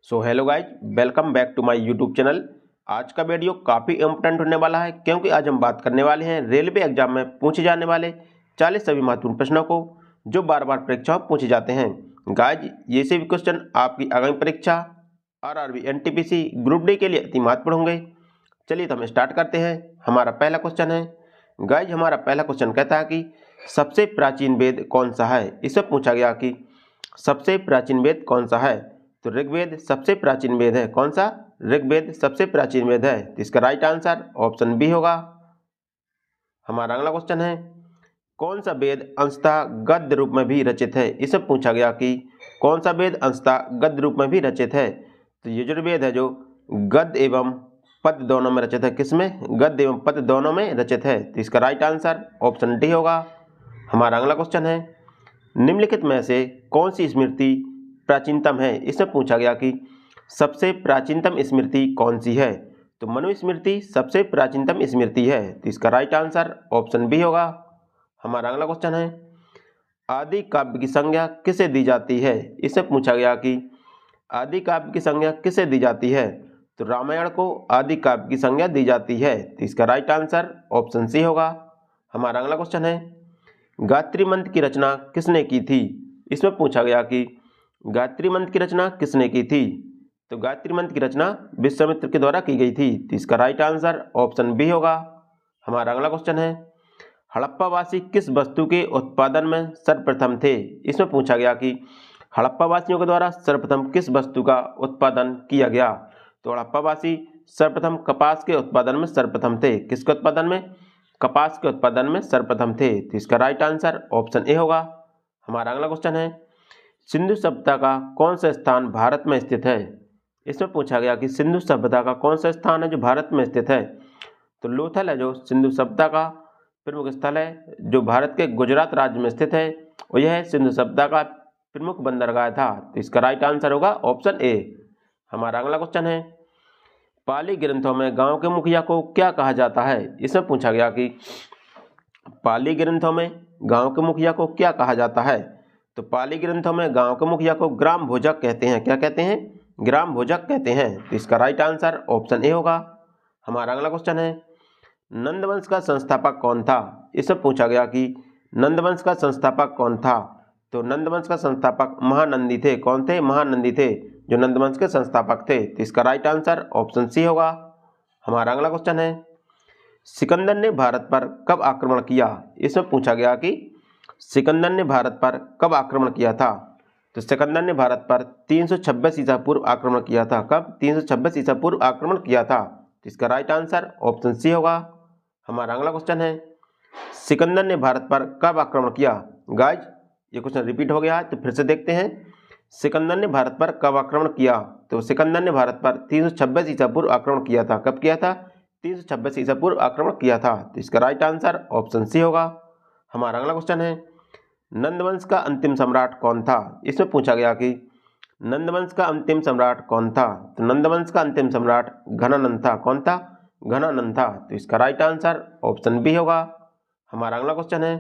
So hello guys, welcome back to my YouTube channel. आज का video काफ़ी important होने वाला है क्योंकि आज हम बात करने वाले हैं रेलवे एग्जाम में पूछे जाने वाले 40 सभी महत्वपूर्ण प्रश्नों को जो बार बार परीक्षाओं में पूछे जाते हैं। गाइज, ये सभी क्वेश्चन आपकी आगामी परीक्षा आरआरबी, एनटीपीसी, ग्रुप डी के लिए अति महत्वपूर्ण होंगे। चलिए तो हम स्टार्ट करते हैं। हमारा पहला क्वेश्चन है गाइज, हमारा पहला क्वेश्चन कहता है कि सबसे प्राचीन वेद कौन सा है। इससे पूछा गया कि सबसे प्राचीन वेद कौन सा है। तो ऋग्वेद सबसे प्राचीन वेद है। कौन सा? ऋग्वेद सबसे प्राचीन वेद है। तो इसका राइट आंसर ऑप्शन बी होगा। हमारा अगला क्वेश्चन है कौन सा वेद अंशतः गद्य रूप में भी रचित है। इससे पूछा गया कि कौन सा वेद अंशतः गद्य रूप में भी रचित है। तो यजुर्वेद है जो गद्य एवं पद्य दोनों में रचित है। किसमें? गद्य एवं पद्य दोनों में रचित है। तो इसका राइट आंसर ऑप्शन डी होगा। हमारा अगला क्वेश्चन है निम्नलिखित में से कौन सी स्मृति प्राचीनतम है। इसमें पूछा गया कि सबसे प्राचीनतम स्मृति कौन सी है। तो मनुस्मृति सबसे प्राचीनतम स्मृति है। तो इसका राइट आंसर ऑप्शन बी होगा। हमारा अगला क्वेश्चन है आदि काव्य की संज्ञा किसे दी जाती है। इससे पूछा गया कि आदि काव्य की संज्ञा किसे दी जाती है। तो रामायण को आदि काव्य की संज्ञा दी जाती है। तो इसका राइट आंसर ऑप्शन सी होगा। हमारा अगला क्वेश्चन है गायत्री मंत्र की रचना किसने की थी। इसमें पूछा गया कि गायत्री मंत्र की रचना किसने की थी। तो गायत्री मंत्र की रचना विश्वामित्र के द्वारा की गई थी। तो इसका राइट आंसर ऑप्शन बी होगा। हमारा अगला क्वेश्चन है हड़प्पावासी किस वस्तु के उत्पादन में सर्वप्रथम थे। इसमें पूछा गया कि हड़प्पावासियों के द्वारा सर्वप्रथम किस वस्तु का उत्पादन किया गया। तो हड़प्पावासी सर्वप्रथम कपास के उत्पादन में सर्वप्रथम थे। किसके उत्पादन में? कपास के उत्पादन में सर्वप्रथम थे। तो इसका राइट आंसर ऑप्शन ए होगा। हमारा अगला क्वेश्चन है सिंधु सभ्यता का कौन सा स्थान भारत में स्थित है। इसमें पूछा गया कि सिंधु सभ्यता का कौन सा स्थान है जो भारत में स्थित है। तो लोथल है जो सिंधु सभ्यता का प्रमुख स्थल है जो भारत के गुजरात राज्य में स्थित है और यह सिंधु सभ्यता का प्रमुख बंदरगाह था। तो इसका राइट आंसर होगा ऑप्शन ए। हमारा अगला क्वेश्चन है पाली ग्रंथों में गांव के मुखिया को क्या कहा जाता है। इसमें पूछा गया कि पाली ग्रंथों में गांव के मुखिया को क्या कहा जाता है। तो पाली ग्रंथों में गांव के मुखिया को ग्राम भोजक कहते हैं। क्या कहते हैं? ग्राम भोजक कहते हैं। तो इसका राइट आंसर ऑप्शन ए होगा। हमारा अगला क्वेश्चन है नंदवंश का संस्थापक कौन था। इससे पूछा गया कि नंदवंश का संस्थापक कौन था। तो नंदवंश का संस्थापक महानंदी थे। कौन थे? महानंदी थे जो नंदवंश के संस्थापक थे। तो इसका राइट आंसर ऑप्शन सी होगा। हमारा अगला क्वेश्चन है सिकंदर ने भारत पर कब आक्रमण किया। इसमें पूछा गया कि सिकंदर ने भारत पर कब आक्रमण किया था। तो सिकंदर ने भारत पर 326 ईसा पूर्व आक्रमण किया था। कब? 326 ईसा पूर्व आक्रमण किया था। तो इसका राइट आंसर ऑप्शन सी होगा। हमारा अगला क्वेश्चन है सिकंदर ने भारत पर कब आक्रमण किया। गाइज, ये क्वेश्चन रिपीट हो गया है तो फिर से देखते हैं। सिकंदर ने भारत पर कब आक्रमण किया। तो सिकंदर ने भारत पर 326 ईसा पूर्व आक्रमण किया था। कब किया था? 326 ईसा पूर्व आक्रमण किया था। तो इसका राइट आंसर ऑप्शन सी होगा। हमारा अगला क्वेश्चन है नंदवंश का अंतिम सम्राट कौन था। इसमें पूछा गया कि नंदवंश का अंतिम सम्राट कौन था। तो नंदवंश का अंतिम सम्राट घनानंद था। कौन था? घनानंद था। तो इसका राइट आंसर ऑप्शन बी होगा। हमारा अगला क्वेश्चन है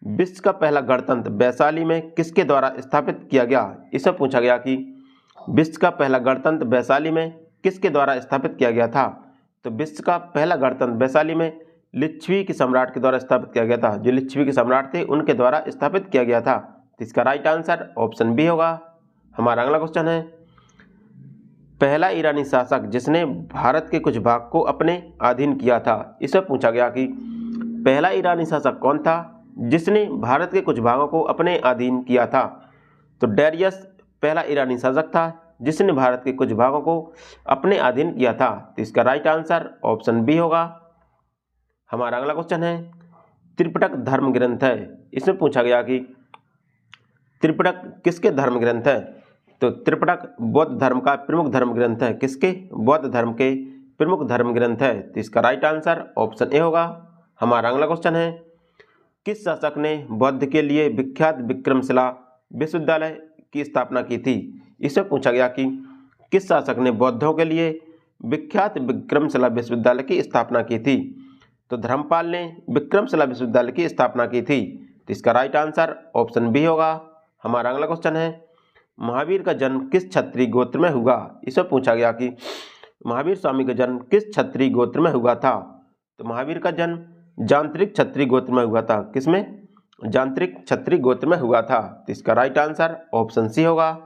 विश्व का पहला गणतंत्र वैशाली में किसके द्वारा स्थापित किया गया। इसमें पूछा गया कि विश्व का पहला गणतंत्र वैशाली में किसके द्वारा स्थापित किया गया था। तो विश्व का पहला गणतंत्र वैशाली में लिच्छवी के सम्राट के द्वारा स्थापित किया गया था। जो लिच्छवी के सम्राट थे उनके द्वारा स्थापित किया गया था। तो इसका राइट आंसर ऑप्शन बी होगा। हमारा अगला क्वेश्चन है पहला ईरानी शासक जिसने भारत के कुछ भाग को अपने अधीन किया था। इससे पूछा गया कि पहला ईरानी शासक कौन था जिसने भारत के कुछ भागों को अपने अधीन किया था। तो डेरियस पहला ईरानी शासक था जिसने भारत के कुछ भागों को अपने अधीन किया था। तो इसका राइट आंसर ऑप्शन बी होगा। हमारा अगला क्वेश्चन है त्रिपिटक धर्म ग्रंथ है। इसमें पूछा गया कि त्रिपिटक किसके धर्म ग्रंथ है। तो त्रिपिटक बौद्ध धर्म का प्रमुख धर्म ग्रंथ है। किसके? बौद्ध धर्म के प्रमुख धर्म ग्रंथ है। तो इसका राइट आंसर ऑप्शन ए होगा। हमारा अगला क्वेश्चन है किस शासक ने बौद्ध के लिए विख्यात विक्रमशिला विश्वविद्यालय की स्थापना की थी। इससे पूछा गया कि किस शासक ने बौद्धों के लिए विख्यात विक्रमशिला विश्वविद्यालय की स्थापना की थी। तो धर्मपाल ने विक्रमशिला विश्वविद्यालय की स्थापना की थी। तो इसका राइट आंसर ऑप्शन बी होगा। हमारा अगला क्वेश्चन है महावीर का जन्म किस क्षत्रिय गोत्र में हुआ। इससे पूछा गया कि महावीर स्वामी का जन्म किस क्षत्रिय गोत्र में हुआ था। तो महावीर का जन्म जांत्रिक क्षत्रिय गोत्र में हुआ था। किसमें? जांत्रिक क्षत्रिय गोत्र में हुआ था। तो इसका राइट आंसर ऑप्शन सी होगा।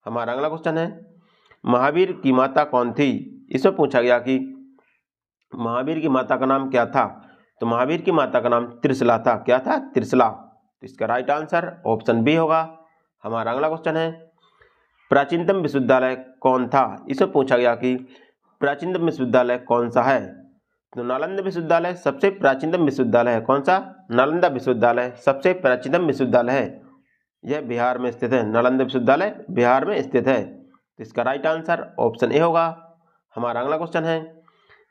हमारा अगला क्वेश्चन है, महावीर की माता कौन थी। इसमें पूछा गया कि महावीर की माता का नाम क्या था। तो महावीर की माता का नाम त्रिशला था। क्या था? त्रिशला। तो इसका राइट आंसर ऑप्शन बी होगा। हमारा अगला क्वेश्चन है, प्राचीनतम विश्वविद्यालय कौन था। इसमें पूछा गया कि प्राचीनतम विश्वविद्यालय कौन सा है। तो नालंदा विश्वविद्यालय सबसे प्राचीनतम विश्वविद्यालय है। कौन सा? नालंदा विश्वविद्यालय सबसे प्राचीनतम विश्वविद्यालय है। यह बिहार में स्थित है। नालंदा विश्वविद्यालय बिहार में स्थित है। तो इसका राइट आंसर ऑप्शन ए होगा। हमारा अगला क्वेश्चन है,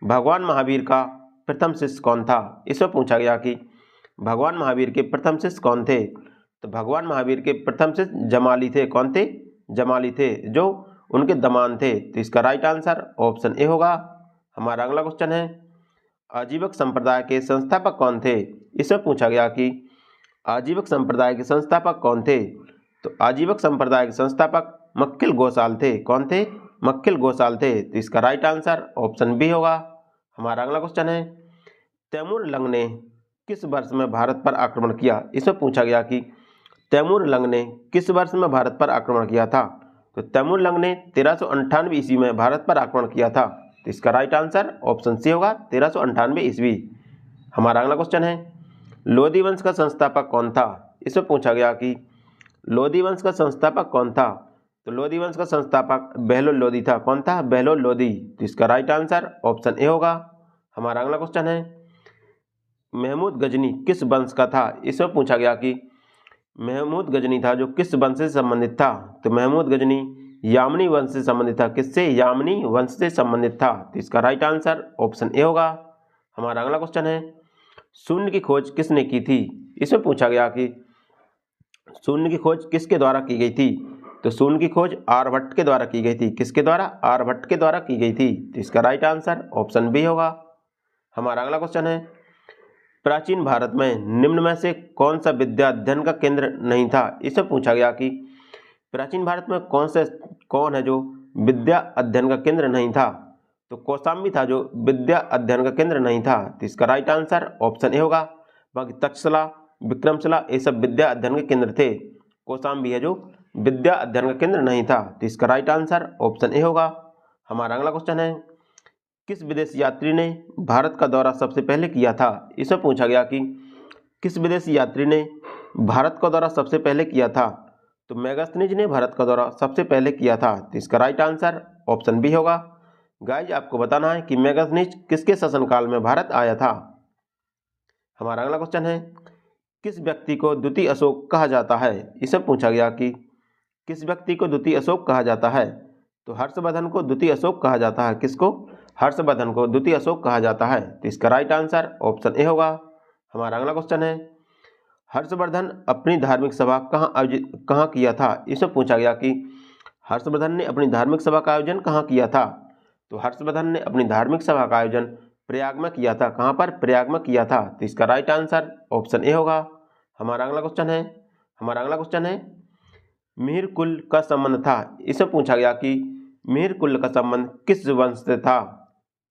भगवान महावीर का प्रथम शिष्य कौन था। इसमें पूछा गया कि भगवान महावीर के प्रथम शिष्य कौन थे। तो भगवान महावीर के प्रथम शिष्य जमाली थे। कौन थे? जमाली थे, जो उनके दमान थे। तो इसका राइट आंसर ऑप्शन ए होगा। हमारा अगला क्वेश्चन है, आजीवक संप्रदाय के संस्थापक कौन थे। इसमें पूछा गया कि आजीवक संप्रदाय के संस्थापक कौन थे। तो आजीवक संप्रदाय के संस्थापक मक्खिल गोसाल थे। कौन थे? मक्खिल गोसाल थे। तो इसका राइट आंसर ऑप्शन बी होगा। हमारा अगला क्वेश्चन है, तैमूर लंग ने किस वर्ष में भारत पर आक्रमण किया। इसमें पूछा गया कि तैमूर लंग ने किस वर्ष में भारत पर आक्रमण किया था। तो तैमूर लंग ने 1398 ईस्वी में भारत पर आक्रमण किया था। तो इसका राइट आंसर ऑप्शन सी होगा, 1398 ईस्वी। हमारा अगला क्वेश्चन है, लोधी वंश का संस्थापक कौन था। इसमें पूछा गया कि लोधी वंश का संस्थापक कौन था। तो लोधी वंश का संस्थापक बहलोल लोधी था। कौन था? बहलोल लोधी। तो इसका राइट आंसर ऑप्शन ए होगा। हमारा अगला क्वेश्चन है, महमूद गजनी किस वंश का था। इसमें पूछा गया कि महमूद गजनी था जो किस वंश से संबंधित था। तो महमूद गजनी यामनी वंश से संबंधित था। किससे? यामनी वंश से संबंधित था। तो इसका राइट आंसर ऑप्शन ए होगा। हमारा अगला क्वेश्चन है, शून्य की खोज किसने की थी। इसमें पूछा गया कि शून्य की खोज किसके द्वारा की गई थी। तो शून्य की खोज आर्यभट्ट के द्वारा की गई थी। किसके द्वारा? आर्यभट्ट के द्वारा की गई थी। तो इसका राइट आंसर ऑप्शन बी होगा। हमारा अगला क्वेश्चन है, प्राचीन भारत में निम्न में से कौन सा विद्या अध्ययन का केंद्र नहीं था। इससे पूछा गया कि प्राचीन भारत में कौन है जो विद्या अध्ययन का केंद्र नहीं था। तो कौशाम्बी था जो विद्या अध्ययन का केंद्र नहीं था। तो इसका राइट आंसर ऑप्शन ए होगा। बाकी तक्षशिला, विक्रमशिला ये सब विद्या अध्ययन के केंद्र थे। कौशाम्बी है जो विद्या अध्ययन का केंद्र नहीं था। तो इसका राइट आंसर ऑप्शन ए होगा। हमारा अगला क्वेश्चन है, किस विदेशी यात्री ने भारत का दौरा सबसे पहले किया था। इसमें पूछा गया कि किस विदेशी यात्री ने भारत का दौरा सबसे पहले किया था। तो मेगास्थनीज ने भारत का दौरा सबसे पहले किया था। तो इसका राइट आंसर ऑप्शन बी होगा। गाइज आपको बताना है कि मेगास्थनीज किसके शासनकाल में भारत आया था। हमारा अगला क्वेश्चन है, किस व्यक्ति को द्वितीय अशोक कहा जाता है। इसे पूछा गया कि किस व्यक्ति को द्वितीय अशोक कहा जाता है। तो हर्षवर्धन को द्वितीय अशोक कहा जाता है। किसको? हर्षवर्धन को द्वितीय अशोक कहा जाता है। तो इसका राइट आंसर ऑप्शन ए होगा। हमारा अगला क्वेश्चन है, हर्षवर्धन अपनी धार्मिक सभा कहाँ किया था। इसे पूछा गया कि हर्षवर्धन ने अपनी धार्मिक सभा का आयोजन कहाँ किया था। तो हर्षवर्धन ने अपनी धार्मिक सभा का आयोजन प्रयाग में किया था। कहाँ पर? प्रयाग में किया था। तो इसका राइट आंसर ऑप्शन ए होगा। हमारा अगला क्वेश्चन है, मिहिर कुल का संबंध था। इसे पूछा गया कि मिहिर कुल का संबंध किस वंश से था।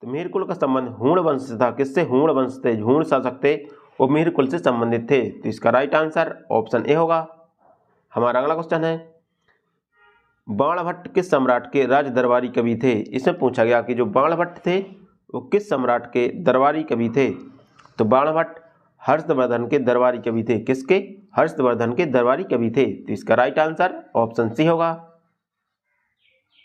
तो मिहिर कुल का संबंध हूण वंश से था। किससे? हूण वंश से। हूण शासक थे वो मिहिर कुल से संबंधित थे। तो इसका राइट आंसर ऑप्शन ए होगा। हमारा अगला क्वेश्चन है, बाणभट्ट किस सम्राट के राज दरबारी कवि थे। इसमें पूछा गया कि जो बाणभट्ट थे वो किस सम्राट के दरबारी कवि थे। तो बाणभट्ट हर्षवर्धन के दरबारी कवि थे। किसके? हर्षवर्धन के दरबारी कवि थे। तो इसका राइट आंसर ऑप्शन सी होगा।